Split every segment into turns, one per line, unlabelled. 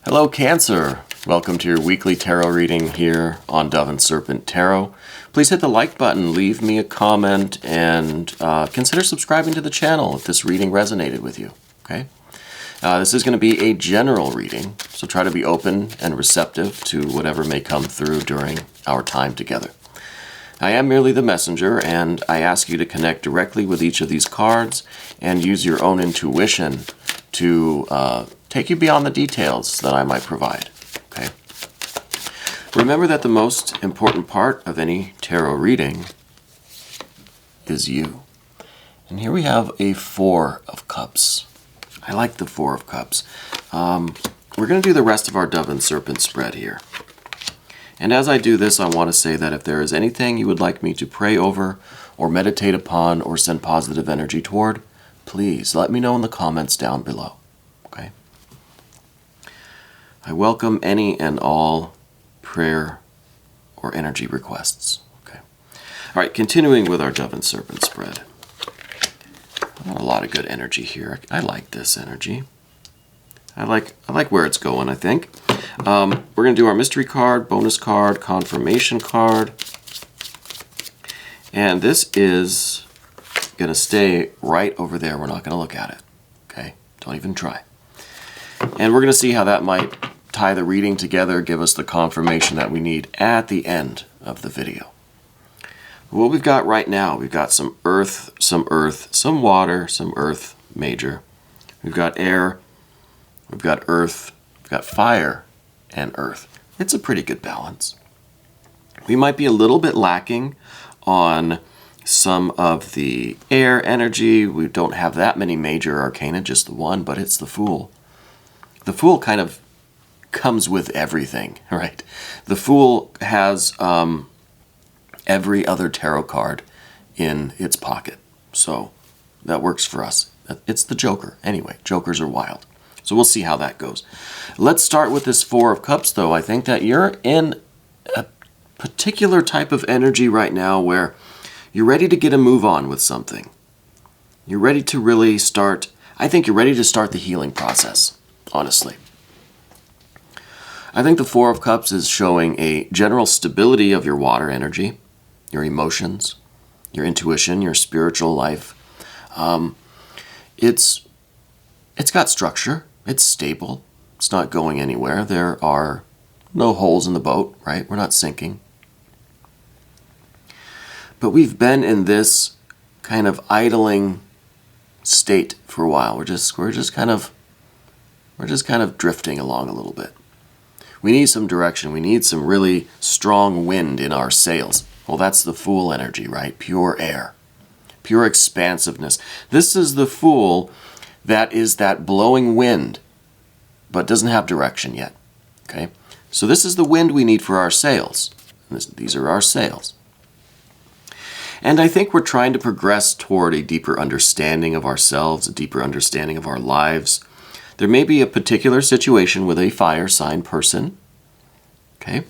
Hello, Cancer. Welcome to your weekly tarot reading here on Dove and Serpent Tarot. Please hit the like button, leave me a comment, and consider subscribing to the channel if this reading resonated with you. Okay? This is going to be a general reading, so try to be open and receptive to whatever may come through during our time together. I am merely the messenger, and I ask you to connect directly with each of these cards and use your own intuition to take you beyond the details that I might provide. Okay? Remember that the most important part of any tarot reading is you. And here we have a Four of Cups. I like the Four of Cups. We're going to do the rest of our Dove and Serpent spread here. And as I do this, I want to say that if there is anything you would like me to pray over or meditate upon or send positive energy toward, please let me know in the comments down below. Okay? I welcome any and all prayer or energy requests. Okay. All right, continuing with our Dove and Serpent spread. A lot of good energy here. I like this energy. I like where it's going, I think. We're going to do our mystery card, bonus card, confirmation card. And this is going to stay right over there. We're not going to look at it. Okay? Don't even try. And we're going to see how that might tie the reading together, give us the confirmation that we need at the end of the video. What we've got right now, we've got some earth, some water, some earth major. We've got air, we've got earth, we've got fire, and earth. It's a pretty good balance. We might be a little bit lacking on some of the air energy. We don't have that many major arcana, just the one, but it's the Fool. The Fool kind of comes with everything, right? The Fool has every other tarot card in its pocket. So that works for us. It's the Joker. Anyway, Jokers are wild. So we'll see how that goes. Let's start with this Four of Cups, though. I think that you're in a particular type of energy right now where you're ready to get a move on with something. You're ready to really start, I think you're ready to start the healing process, honestly. I think the Four of Cups is showing a general stability of your water energy, your emotions, your intuition, your spiritual life. It's got structure. It's stable. It's not going anywhere. There are no holes in the boat, right? We're not sinking. But we've been in this kind of idling state for a while. We're just kind of drifting along a little bit. We need some direction. We need some really strong wind in our sails. Well, that's the Fool energy, right? Pure air. Pure expansiveness. This is the Fool that is that blowing wind, but doesn't have direction yet. Okay? So this is the wind we need for our sails. These are our sails. And I think we're trying to progress toward a deeper understanding of ourselves, a deeper understanding of our lives. There may be a particular situation with a fire sign person. Okay?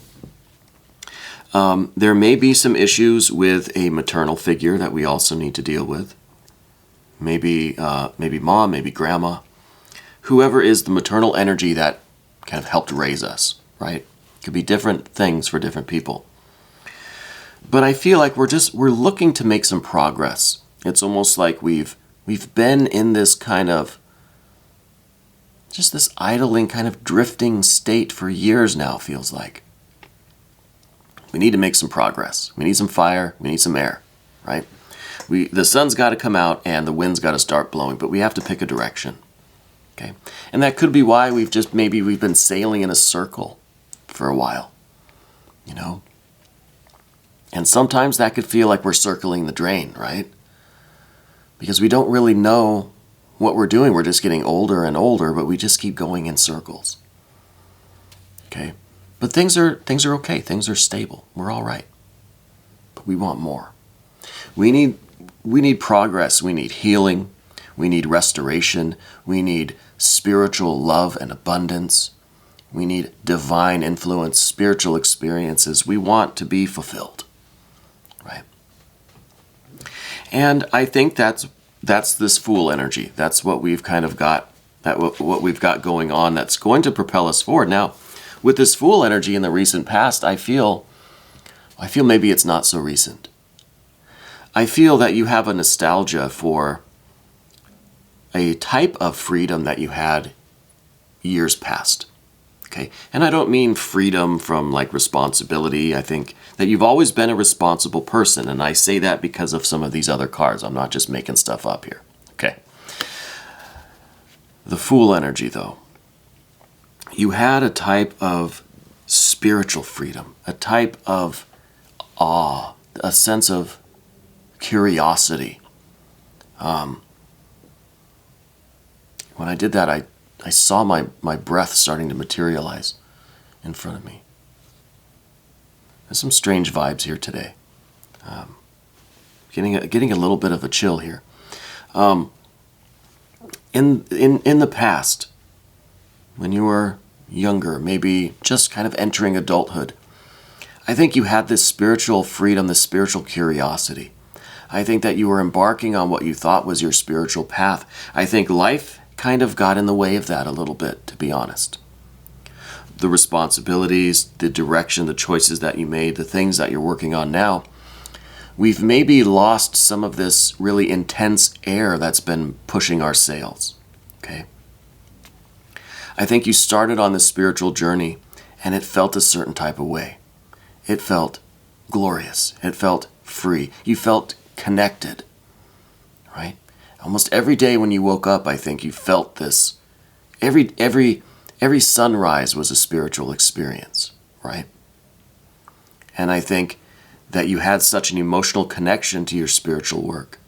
There may be some issues with a maternal figure that we also need to deal with. Maybe mom, maybe grandma. Whoever is the maternal energy that kind of helped raise us, right? Could be different things for different people. But I feel like we're looking to make some progress. It's almost like we've been in this kind of just this idling, kind of drifting state for years now, feels like. We need to make some progress. We need some fire. We need some air, right? The sun's got to come out and the wind's got to start blowing, but we have to pick a direction, okay? And that could be why we've been sailing in a circle for a while, you know? And sometimes that could feel like we're circling the drain, right? Because we don't really know what we're doing. We're just getting older and older, but we just keep going in circles. Okay? But things are okay. Things are stable. We're all right. But we want more. We need progress. We need healing. We need restoration. We need spiritual love and abundance. We need divine influence, spiritual experiences. We want to be fulfilled. Right? And I think that's this Fool energy. That's what we've kind of got what we've got going on that's going to propel us forward. Now, with this Fool energy in the recent past, I feel maybe it's not so recent. I feel that you have a nostalgia for a type of freedom that you had years past. Okay? And I don't mean freedom from like responsibility. I think that you've always been a responsible person, and I say that because of some of these other cards. I'm not just making stuff up here. Okay. The Fool energy, though. You had a type of spiritual freedom, a type of awe, a sense of curiosity. When I did that, I saw my breath starting to materialize in front of me. There's some strange vibes here today. Getting a little bit of a chill here. In the past, when you were younger, maybe just kind of entering adulthood, I think you had this spiritual freedom, this spiritual curiosity. I think that you were embarking on what you thought was your spiritual path. I think life kind of got in the way of that a little bit, to be honest. The responsibilities, the direction, the choices that you made, the things that you're working on now, we've maybe lost some of this really intense air that's been pushing our sails. Okay? I think you started on this spiritual journey and it felt a certain type of way. It felt glorious. It felt free. You felt connected. Right? Almost every day when you woke up, I think you felt this. Every sunrise was a spiritual experience, right? And I think that you had such an emotional connection to your spiritual work.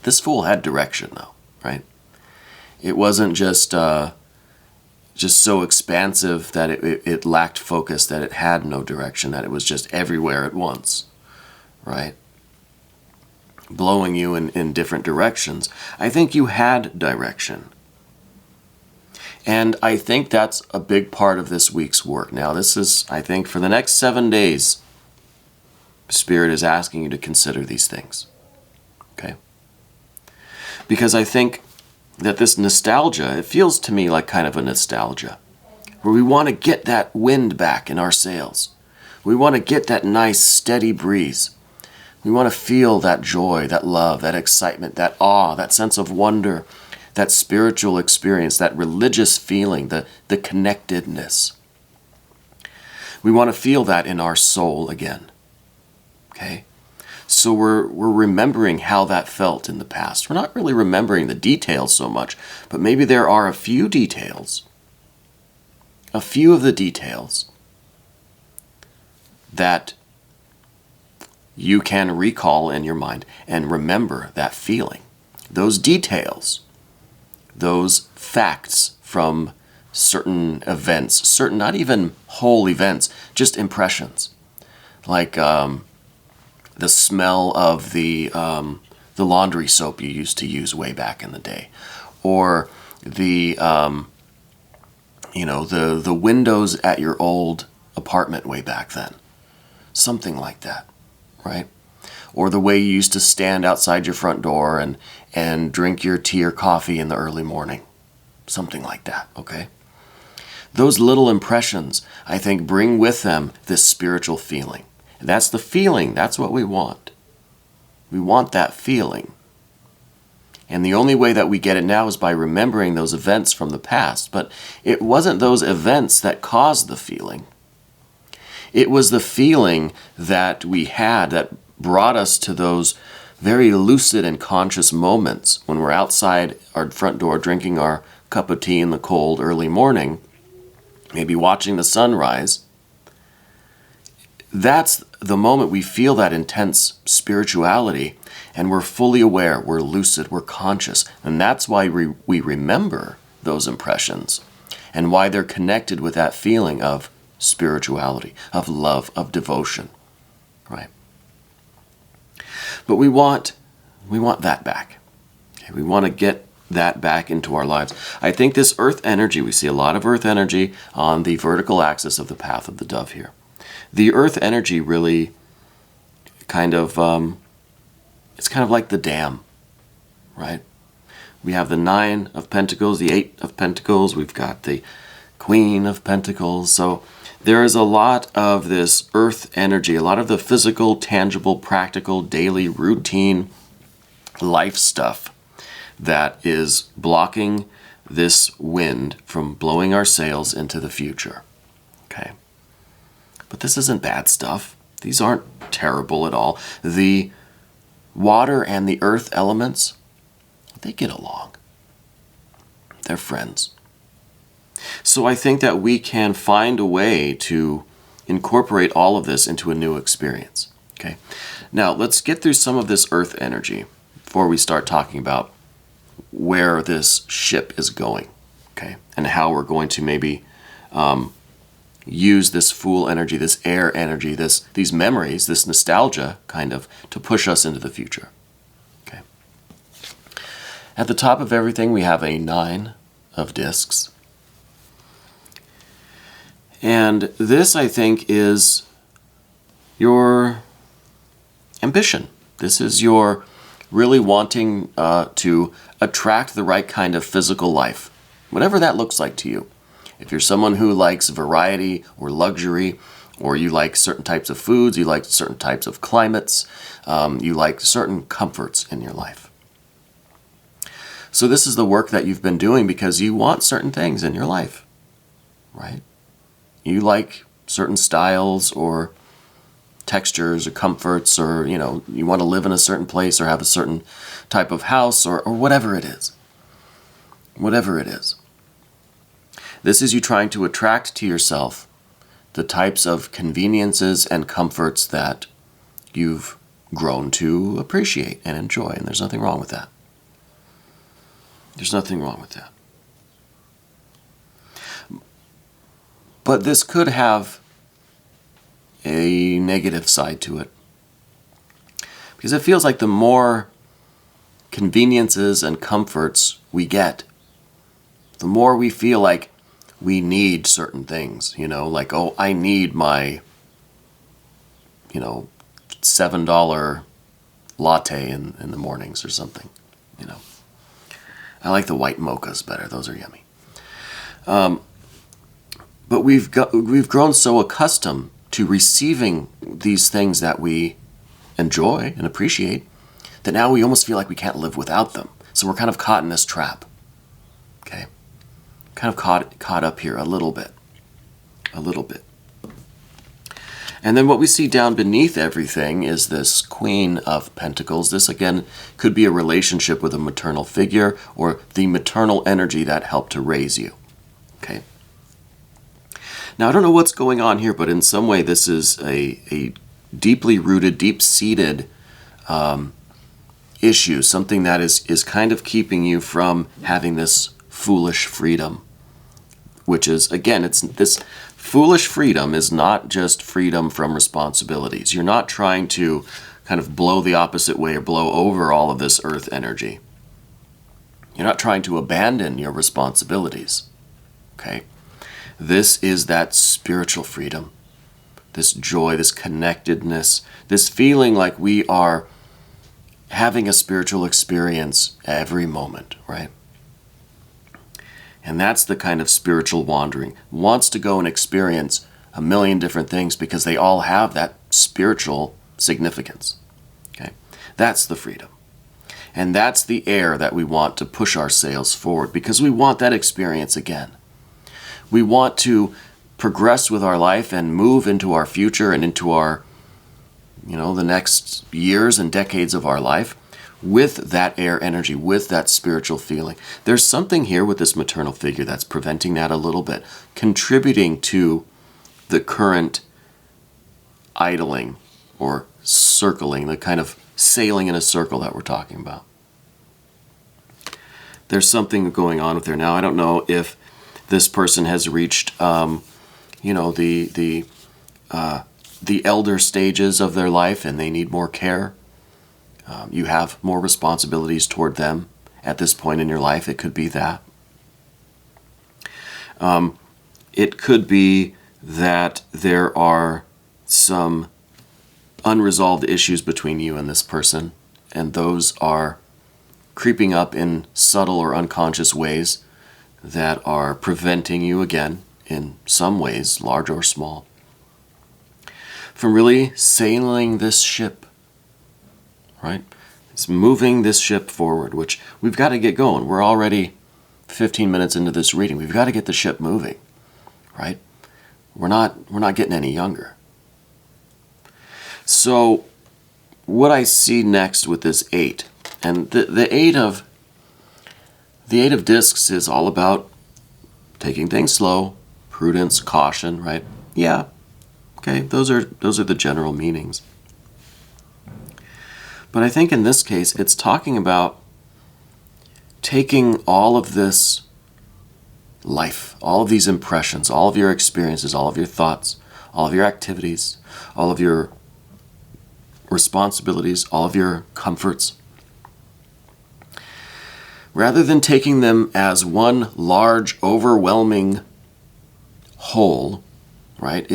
This Fool had direction, though, right? It wasn't just so expansive that it lacked focus, that it had no direction, that it was just everywhere at once, right? Blowing you in different directions. I think you had direction. And I think that's a big part of this week's work. Now, this is, I think, for the next 7 days, Spirit is asking you to consider these things. Okay? Because I think that this nostalgia, it feels to me like kind of a nostalgia, where we want to get that wind back in our sails. We want to get that nice, steady breeze. We want to feel that joy, that love, that excitement, that awe, that sense of wonder, that spiritual experience, that religious feeling, the connectedness. We want to feel that in our soul again. Okay? So we're remembering how that felt in the past. We're not really remembering the details so much, but maybe there are a few of the details that you can recall in your mind and remember that feeling. Those details, those facts from certain events, certain, not even whole events, just impressions. Like the smell of the laundry soap you used to use way back in the day. Or the windows at your old apartment way back then. Something like that. Right? Or the way you used to stand outside your front door and drink your tea or coffee in the early morning. Something like that, okay? Those little impressions, I think, bring with them this spiritual feeling. And that's the feeling, that's what we want. We want that feeling. And the only way that we get it now is by remembering those events from the past. But it wasn't those events that caused the feeling. It was the feeling that we had that brought us to those very lucid and conscious moments when we're outside our front door drinking our cup of tea in the cold early morning, maybe watching the sunrise. That's the moment we feel that intense spirituality and we're fully aware, we're lucid, we're conscious. And that's why we remember those impressions and why they're connected with that feeling of spirituality, of love, of devotion, right? But we want that back. Okay? We want to get that back into our lives. I think this earth energy, we see a lot of earth energy on the vertical axis of the path of the dove here. The earth energy really kind of, it's kind of like the dam, right? We have the Nine of Pentacles, the Eight of Pentacles. We've got the Queen of Pentacles. So there is a lot of this earth energy, a lot of the physical, tangible, practical, daily, routine life stuff that is blocking this wind from blowing our sails into the future. Okay. But this isn't bad stuff. These aren't terrible at all. The water and the earth elements, they get along. They're friends. So I think that we can find a way to incorporate all of this into a new experience. Okay. Now let's get through some of this earth energy before we start talking about where this ship is going. Okay. And how we're going to maybe use this Fool energy, this air energy, these memories, this nostalgia kind of to push us into the future. Okay. At the top of everything, we have a Nine of Discs. And this, I think, is your ambition. This is your really wanting to attract the right kind of physical life, whatever that looks like to you. If you're someone who likes variety or luxury, or you like certain types of foods, you like certain types of climates, you like certain comforts in your life. So this is the work that you've been doing because you want certain things in your life, right? You like certain styles or textures or comforts, or you want to live in a certain place or have a certain type of house or whatever it is. Whatever it is. This is you trying to attract to yourself the types of conveniences and comforts that you've grown to appreciate and enjoy, and there's nothing wrong with that. There's nothing wrong with that. But this could have a negative side to it. Because it feels like the more conveniences and comforts we get, the more we feel like we need certain things, like, oh, I need my, $7 latte in the mornings or something, I like the white mochas better. Those are yummy. But we've grown so accustomed to receiving these things that we enjoy and appreciate that now we almost feel like we can't live without them. So we're kind of caught in this trap. Okay? Kind of caught up here a little bit. And then what we see down beneath everything is this Queen of Pentacles. This, again, could be a relationship with a maternal figure or the maternal energy that helped to raise you. Okay? Now, I don't know what's going on here, but in some way this is a deeply rooted, deep-seated issue, something that is kind of keeping you from having this foolish freedom, which is, again, it's this foolish freedom is not just freedom from responsibilities. You're not trying to kind of blow the opposite way or blow over all of this earth energy. You're not trying to abandon your responsibilities. Okay? This is that spiritual freedom, this joy, this connectedness, this feeling like we are having a spiritual experience every moment, right? And that's the kind of spiritual wandering. Wants to go and experience a million different things because they all have that spiritual significance. Okay? That's the freedom. And that's the air that we want to push our sails forward because we want that experience again. We want to progress with our life and move into our future and into our, the next years and decades of our life with that air energy, with that spiritual feeling. There's something here with this maternal figure that's preventing that a little bit, contributing to the current idling or circling, the kind of sailing in a circle that we're talking about. There's something going on with her. Now, I don't know if this person has reached, the elder stages of their life and they need more care. You have more responsibilities toward them at this point in your life. It could be that. It could be that there are some unresolved issues between you and this person, and those are creeping up in subtle or unconscious ways that are preventing you, again, in some ways, large or small, from really sailing this ship, right? It's moving this ship forward, which we've got to get going. We're already 15 minutes into this reading. We've got to get the ship moving, right? We're not getting any younger. So what I see next with this 8, and the eight of discs is all about taking things slow, prudence, caution, right? Yeah. Okay, those are the general meanings. But I think in this case, it's talking about taking all of this life, all of these impressions, all of your experiences, all of your thoughts, all of your activities, all of your responsibilities, all of your comforts, rather than taking them as one large, overwhelming whole, right?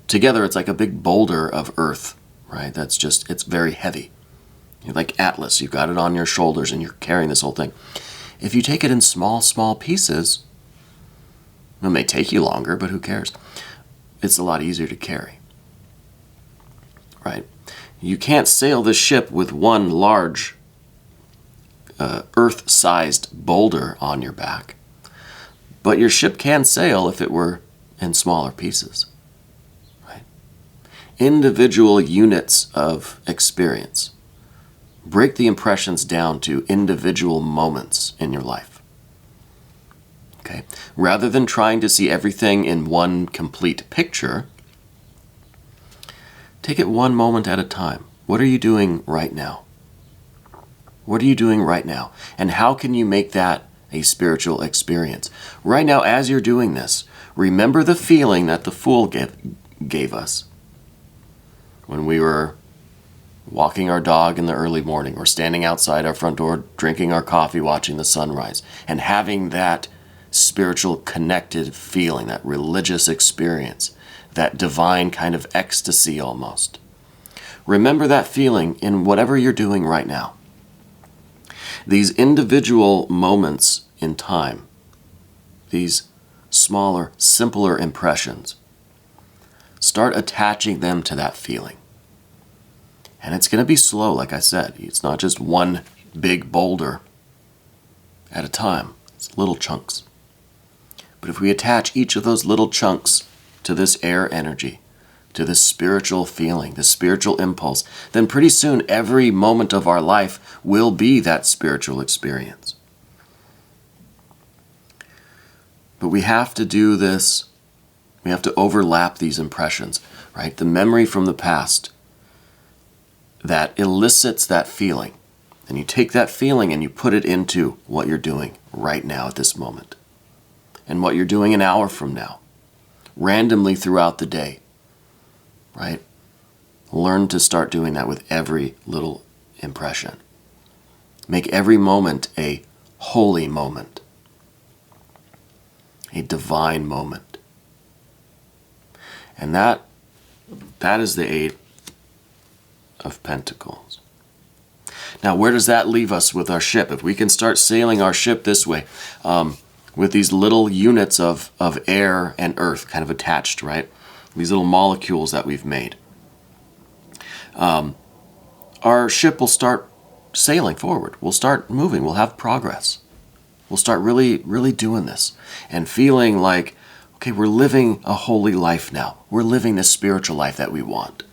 Together, it's like a big boulder of earth, right? It's very heavy. You're like Atlas, you've got it on your shoulders and you're carrying this whole thing. If you take it in small, small pieces, it may take you longer, but who cares? It's a lot easier to carry, right? You can't sail this ship with one large earth-sized boulder on your back, but your ship can sail if it were in smaller pieces, right? Individual units of experience. Break the impressions down to individual moments in your life. Okay? Rather than trying to see everything in one complete picture, take it one moment at a time. What are you doing right now? What are you doing right now? And how can you make that a spiritual experience? Right now, as you're doing this, remember the feeling that the Fool gave us when we were walking our dog in the early morning, or standing outside our front door, drinking our coffee, watching the sunrise, and having that spiritual connected feeling, that religious experience, that divine kind of ecstasy almost. Remember that feeling in whatever you're doing right now. These individual moments in time, these smaller, simpler impressions, start attaching them to that feeling. And it's going to be slow, like I said. It's not just one big boulder at a time. It's little chunks. But if we attach each of those little chunks to this air energy, to this spiritual feeling, this spiritual impulse, then pretty soon every moment of our life will be that spiritual experience. But we have to do this. We have to overlap these impressions, right? The memory from the past that elicits that feeling. And you take that feeling and you put it into what you're doing right now at this moment. And what you're doing an hour from now. Randomly throughout the day. Right? Learn to start doing that with every little impression. Make every moment a holy moment. A divine moment. And that is the 8 of Pentacles. Now, where does that leave us with our ship? If we can start sailing our ship this way, with these little units of air and earth kind of attached, right? These little molecules that we've made. Our ship will start sailing forward. We'll start moving. We'll have progress. We'll start really, really doing this and feeling like, okay, we're living a holy life now. We're living the spiritual life that we want.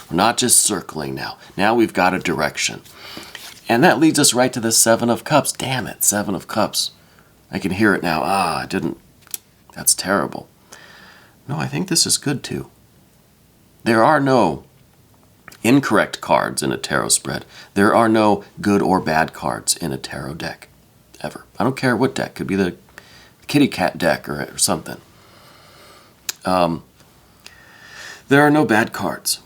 We're not just circling now. Now we've got a direction. And that leads us right to the 7 of Cups. Damn it, 7 of Cups. I can hear it now. I didn't. That's terrible. No, I think this is good too. There are no incorrect cards in a tarot spread. There are no good or bad cards in a tarot deck. Ever. I don't care what deck. Could be the kitty cat deck or something. There are no bad cards.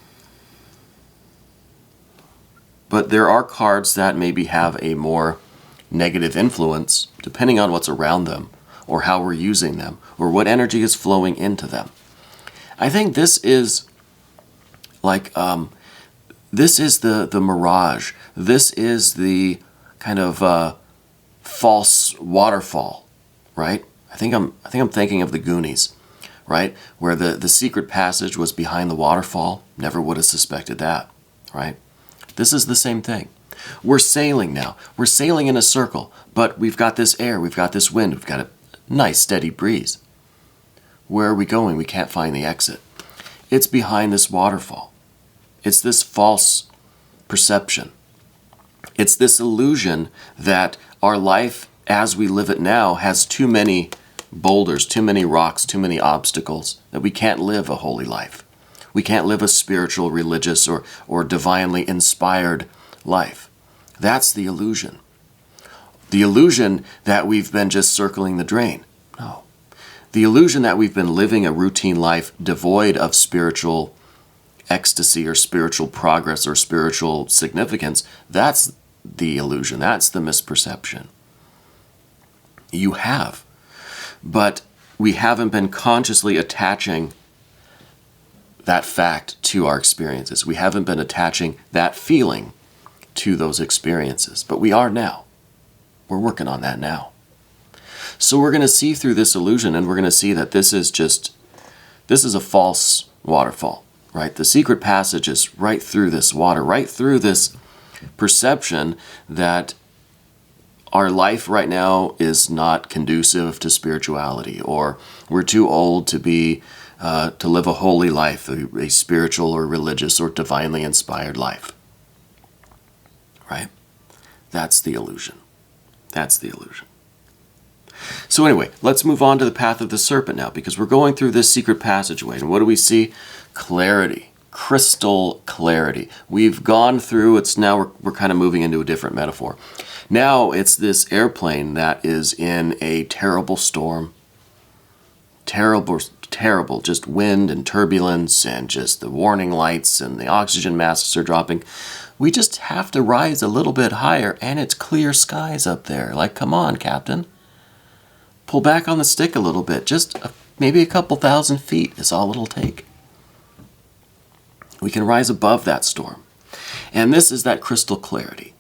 But there are cards that maybe have a more negative influence, depending on what's around them, or how we're using them, or what energy is flowing into them. I think this is like, this is the mirage. This is the kind of false waterfall, right? I think I'm thinking of the Goonies, right? Where the secret passage was behind the waterfall. Never would have suspected that, right? This is the same thing. We're sailing now. We're sailing in a circle, but we've got this air, we've got this wind, we've got a nice steady breeze. Where are we going? We can't find the exit. It's behind this waterfall. It's this false perception. It's this illusion that our life as we live it now has too many boulders, too many rocks, too many obstacles, that we can't live a holy life. We can't live a spiritual, religious, or divinely inspired life. That's the illusion. The illusion that we've been just circling the drain. No. The illusion that we've been living a routine life devoid of spiritual ecstasy or spiritual progress or spiritual significance, that's the illusion. That's the misperception. You have. But we haven't been consciously attaching that fact to our experiences. We haven't been attaching that feeling to those experiences. But we are now. We're working on that now. So we're going to see through this illusion, and we're going to see that this is a false waterfall, right? The secret passage is right through this water, right through this perception that our life right now is not conducive to spirituality, or we're too old to be to live a holy life, a spiritual or religious or divinely inspired life. Right? That's the illusion. That's the illusion. So anyway, let's move on to the path of the serpent now, because we're going through this secret passageway. And what do we see? Clarity. Crystal clarity. We've gone through, it's now we're kind of moving into a different metaphor. Now it's this airplane that is in a terrible storm. Terrible, just wind and turbulence and just the warning lights and the oxygen masks are dropping. We just have to rise a little bit higher and it's clear skies up there. Like, come on, Captain. Pull back on the stick a little bit. Just maybe a couple thousand feet is all it'll take. We can rise above that storm. And this is that crystal clarity.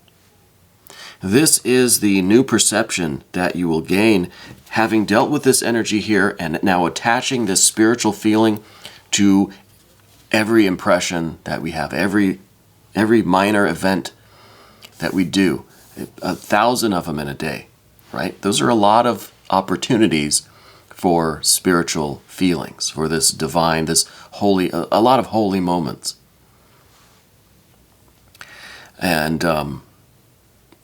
This is the new perception that you will gain having dealt with this energy here and now attaching this spiritual feeling to every impression that we have, every minor event that we do, 1,000 of them in a day, right? Those are a lot of opportunities for spiritual feelings, for this divine, this holy, a lot of holy moments. And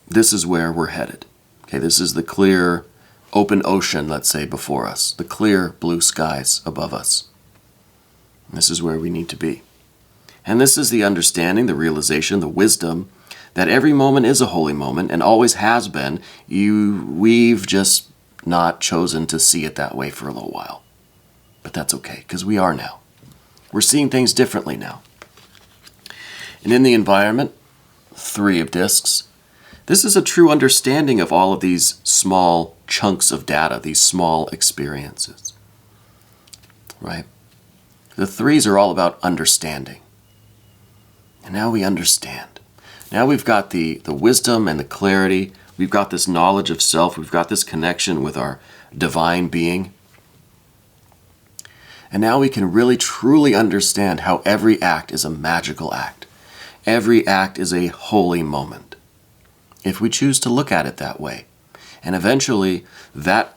this is where we're headed. Okay, this is the clear, open ocean, let's say, before us, the clear blue skies above us. This is where we need to be. And this is the understanding, the realization, the wisdom that every moment is a holy moment and always has been. We've just not chosen to see it that way for a little while. But that's okay, because we are now. We're seeing things differently now. And in the environment, 3 of discs, this is a true understanding of all of these small chunks of data, these small experiences. Right? The 3s are all about understanding. And now we understand. Now we've got the wisdom and the clarity. We've got this knowledge of self. We've got this connection with our divine being. And now we can really truly understand how every act is a magical act. Every act is a holy moment, if we choose to look at it that way. And eventually, that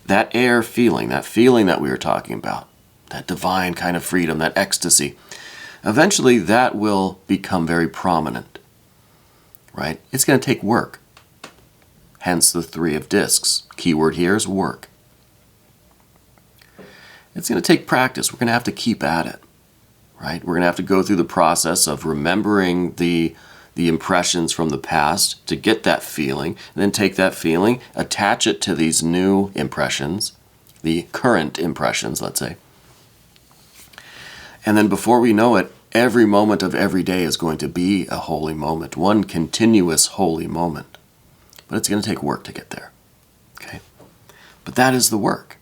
air feeling, that feeling that we were talking about, that divine kind of freedom, that ecstasy, eventually that will become very prominent, right? It's going to take work. Hence the 3 of discs. Keyword here is work. It's going to take practice. We're going to have to keep at it, right? We're going to have to go through the process of remembering the impressions from the past to get that feeling, and then take that feeling, attach it to these new impressions, the current impressions, let's say. And then before we know it, every moment of every day is going to be a holy moment, one continuous holy moment. But it's going to take work to get there, okay? But that is the work.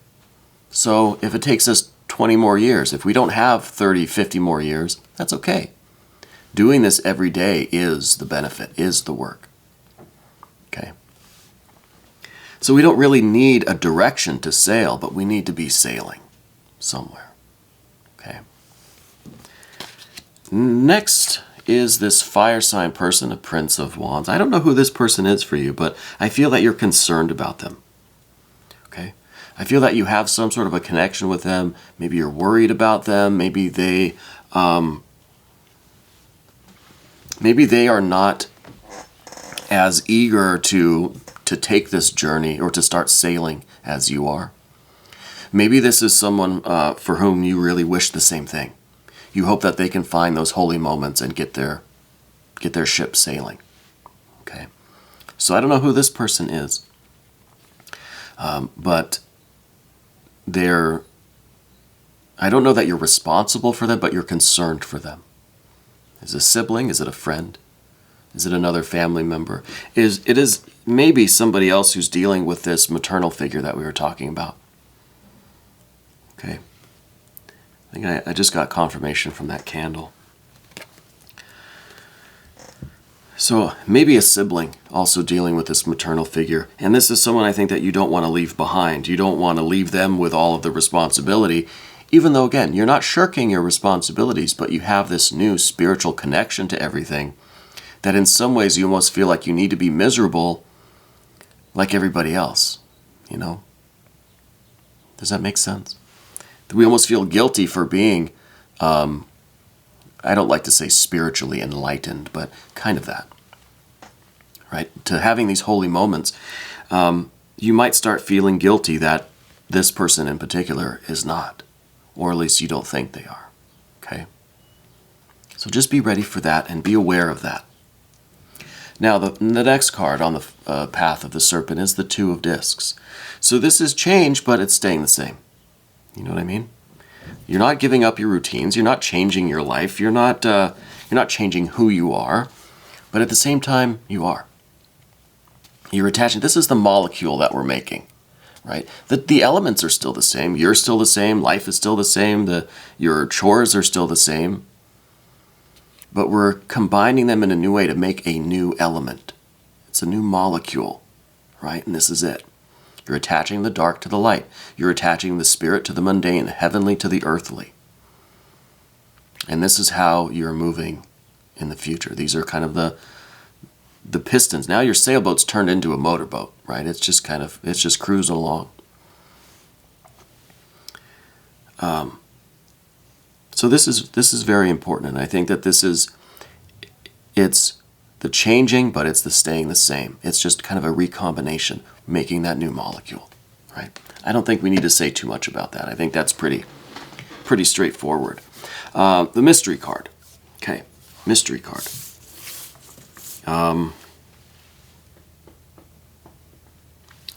So if it takes us 20 more years, if we don't have 30, 50 more years, that's okay. Doing this every day is the benefit, is the work. So we don't really need a direction to sail, but we need to be sailing somewhere. Okay. Next is this fire sign person, a Prince of Wands. I don't know who this person is for you, but I feel that you're concerned about them. Okay. I feel that you have some sort of a connection with them. Maybe you're worried about them. Maybe they are not as eager to take this journey or to start sailing as you are. Maybe this is someone for whom you really wish the same thing. You hope that they can find those holy moments and get their ship sailing. Okay, so I don't know who this person is, but I don't know that you're responsible for them, but you're concerned for them. Is it a sibling? Is it a friend? Is it another family member? It is maybe somebody else who's dealing with this maternal figure that we were talking about. Okay. I think I just got confirmation from that candle. So maybe a sibling also dealing with this maternal figure. And this is someone I think that you don't want to leave behind. You don't want to leave them with all of the responsibility, even though, again, you're not shirking your responsibilities, but you have this new spiritual connection to everything that in some ways you almost feel like you need to be miserable like everybody else, you know? Does that make sense? We almost feel guilty for being, I don't like to say spiritually enlightened, but kind of that, right? To having these holy moments, you might start feeling guilty that this person in particular is not, or at least you don't think they are, okay? So just be ready for that and be aware of that. Now, the next card on the path of the Serpent is the Two of Discs. So this is change, but it's staying the same. You know what I mean? You're not giving up your routines. You're not changing your life. You're not changing who you are. But at the same time, you are. You're attaching. This is the molecule that we're making, right? The elements are still the same. You're still the same. Life is still the same. Your chores are still the same. But we're combining them in a new way to make a new element. It's a new molecule, right? And this is it. You're attaching the dark to the light. You're attaching the spirit to the mundane, the heavenly to the earthly. And this is how you're moving in the future. These are kind of the pistons. Now your sailboat's turned into a motorboat, right? It's just cruising along. So this is very important, and I think that it's the changing, but it's the staying the same. It's just kind of a recombination, making that new molecule, right? I don't think we need to say too much about that. I think that's pretty straightforward. The mystery card. Okay, mystery card. I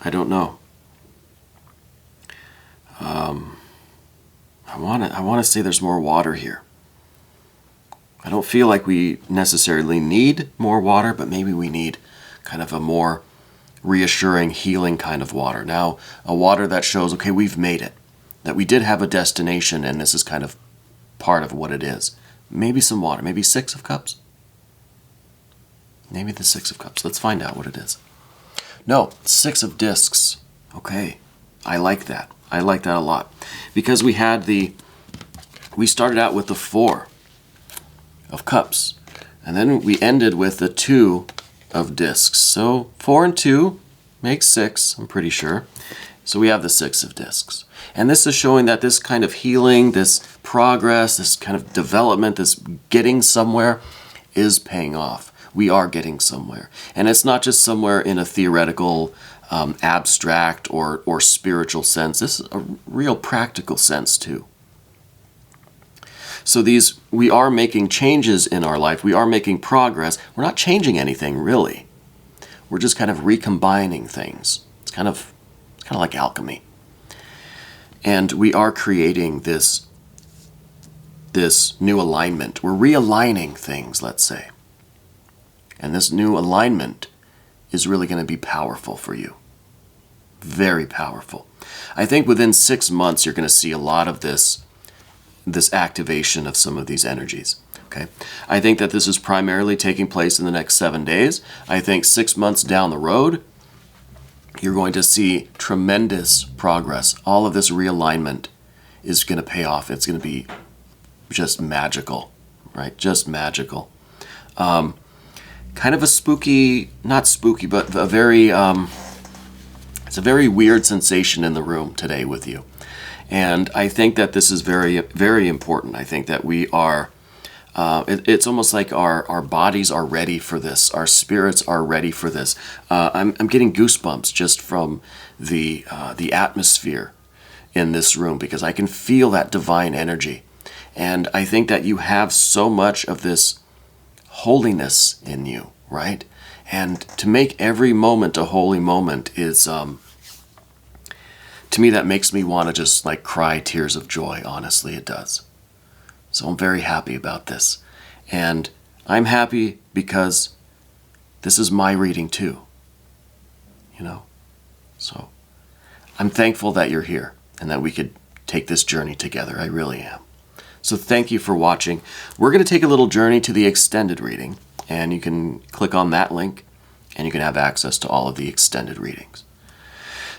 don't know. I want to say there's more water here. I don't feel like we necessarily need more water, but maybe we need kind of a more reassuring, healing kind of water. Now, a water that shows, okay, we've made it, that we did have a destination, and this is kind of part of what it is. Maybe some water, maybe 6 of Cups. Maybe the 6 of Cups. Let's find out what it is. No, 6 of Discs. Okay, I like that. I like that a lot. Because we started out with the 4 of Cups. And then we ended with the 2 of Discs. So 4 and 2 makes 6, I'm pretty sure. So we have the 6 of Discs. And this is showing that this kind of healing, this progress, this kind of development, this getting somewhere is paying off. We are getting somewhere. And it's not just somewhere in a theoretical, abstract or spiritual sense. This is a real practical sense too. So we are making changes in our life. We are making progress. We're not changing anything really. We're just kind of recombining things. It's kind of like alchemy. And we are creating this new alignment. We're realigning things, let's say. And this new alignment is really going to be powerful for you. Very powerful. I think within 6 months you're going to see a lot of this activation of some of these energies. Okay? I think that this is primarily taking place in the next 7 days. I think 6 months down the road, You're going to see tremendous progress. All of this realignment is going to pay off. It's going to be just magical, right? Just magical. Kind of a spooky, not spooky, but a very, it's a very weird sensation in the room today with you. And I think that this is very, very important. I think that we are, it's almost like our bodies are ready for this. Our spirits are ready for this. I'm getting goosebumps just from the atmosphere in this room, because I can feel that divine energy. And I think that you have so much of this holiness in you, right? And to make every moment a holy moment is, to me, that makes me want to just like cry tears of joy. Honestly, it does. So I'm very happy about this. And I'm happy because this is my reading too, you know? So I'm thankful that you're here and that we could take this journey together. I really am. So thank you for watching. We're going to take a little journey to the extended reading, and you can click on that link and you can have access to all of the extended readings.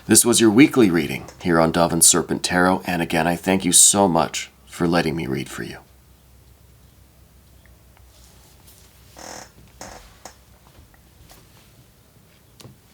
This was your weekly reading here on Dove and Serpent Tarot, and again, I thank you so much for letting me read for you.